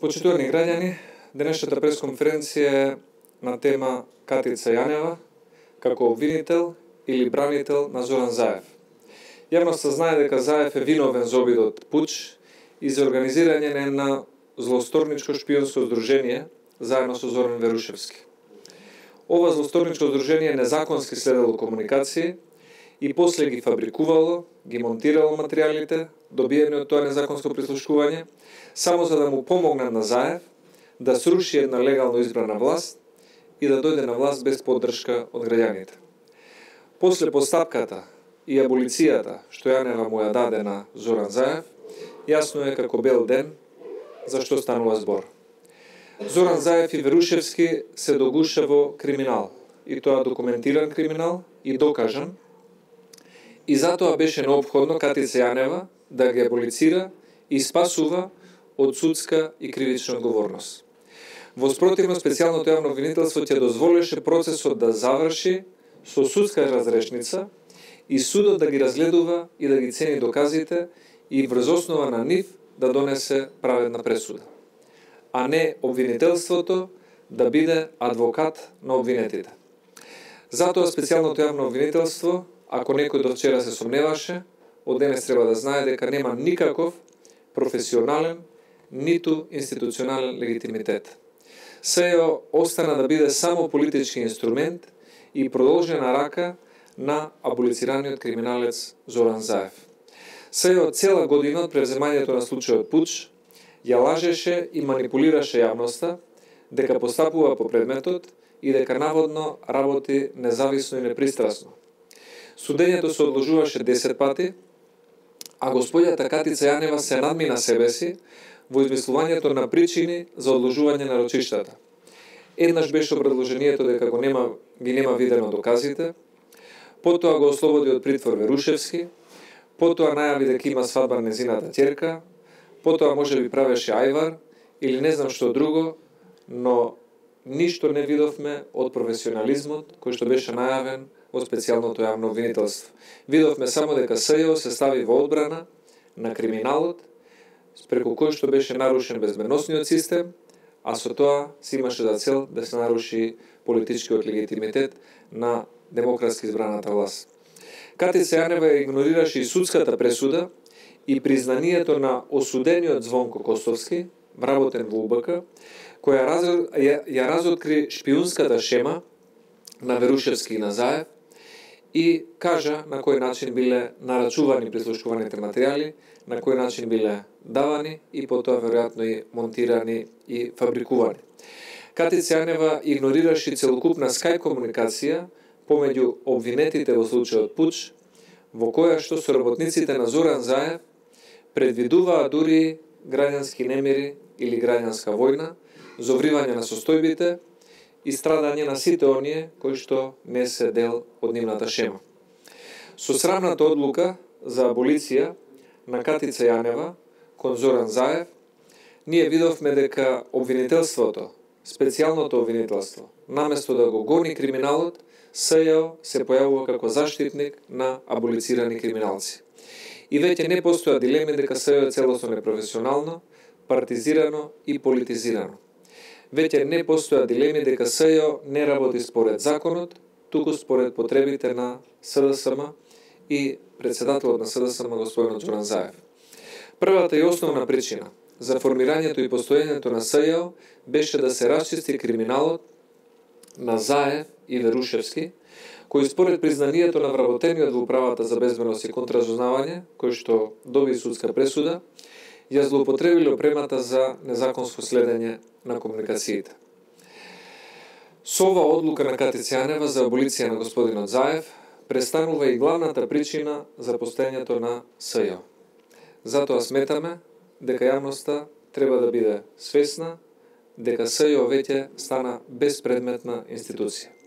Почитувани граѓани, денешната пресконференција е на тема Катица Јанева како обвинител или бранител на Зоран Заев. Јавноста знае дека Заев е виновен за обидот пуч и за организирање на злосторничко шпионско здружение заедно со Зоран Верушевски. Ова злосторничко здружение незаконски следело комуникации и после ги фабрикувало, ги монтирало материјалите, добиени од тоа незаконско прислушкување, само за да му помогнат на Заев да сруши една легално избрана власт и да дојде на власт без поддршка од граѓаните. После постапката и аболицијата што Јанева му ја даде на Зоран Заев, јасно е како бел ден за што станува збор. Зоран Заев и Верушевски се догуша во криминал, и тоа документиран криминал и докажан, и затоа беше неопходно Катица Јанева да ги аболицира и спасува од судска и кривична одговорност. Во спротивно, специјалното јавно обвинителство ќе дозволеше процесот да заврши со судска разрешница и судот да ги разгледува и да ги цени доказите и врз основа на нив да донесе праведна пресуда, а не обвинителството да биде адвокат на обвинетите. Затоа специјалното јавно обвинителство, ако некој до вчера се сомневаше, од денес треба да знае дека нема никаков професионален, ниту институционален легитимитет. СЈО остана да биде само политички инструмент и продолжена рака на аболицираниот криминалец Зоран Заев. СЈО цела година од превземањето на случајот пуч ја лажеше и манипулираше јавноста дека постапува по предметот и дека наводно работи независно и непристрасно. Судењето се одложуваше 10 пати, а господјата Катица Јанева се надмина себе си во измислувањето на причини за одложување на рочиштата. Еднаш беше образложението дека ги нема видено доказите, потоа го ослободи од притвор Верушевски, потоа најави дека има свадба на незината ќерка, потоа може би правеше ајвар или не знам што друго, но ништо не видовме од професионализмот кој што беше најавен во специјалното јавно обвинителство. Видовме само дека СЈО се стави во одбрана на криминалот, преку кој што беше нарушен безбедносниот систем, а со тоа се имаше за цел да се наруши политичкиот легитимитет на демократски избраната власт. Катица Јанева игнорираше и судската пресуда и признанието на осудениот Звонко Костовски, вработен во УБК, која ја разоткри шпиунската шема на Верушевски и на Заев и кажа на кој начин биле нарачувани прислушкуваните материјали, на кој начин биле давани и потоа веројатно и монтирани и фабрикувани. Катица Јанева игнорираше целокупна скај комуникација помеѓу обвинетите во случајот пуч, во која што соработниците на Зоран Заев предвидуваа дури граѓански немири или граѓанска војна, зовривање на состојбите и страдање на сите оние кои што не се дел од нивната шема. Со срамната одлука за аболиција на Катица Јанева кон Зоран Заев, ние видовме дека обвинителството, специјалното обвинителство, наместо да го гони криминалот, СЈО се појавува како заштитник на аболицирани криминалци. И веќе не постоја дилеми дека СЈО е целосно непрофесионално, партизирано и политизирано. Веќе не постоја дилеми дека СЈО не работи според законот, туку според потребите на СДСМ и председателот на СДСМ господин Зоран Заев. Првата и основна причина за формирањето и постоењето на СЈО беше да се расчисти криминалот на Заев и Верушевски, кои според признанието на вработениот во управата за безбедност и контразузнавање, кој што доби судска пресуда, ја злоупотребиле опремата за незаконско следење на комуникациите. Со ова одлука на Катица Јанева за аболиција на господинот Заев престанува и главната причина за постоењето на СЈО. Затоа сметаме дека јавноста треба да биде свесна дека СЈО веќе стана безпредметна институција.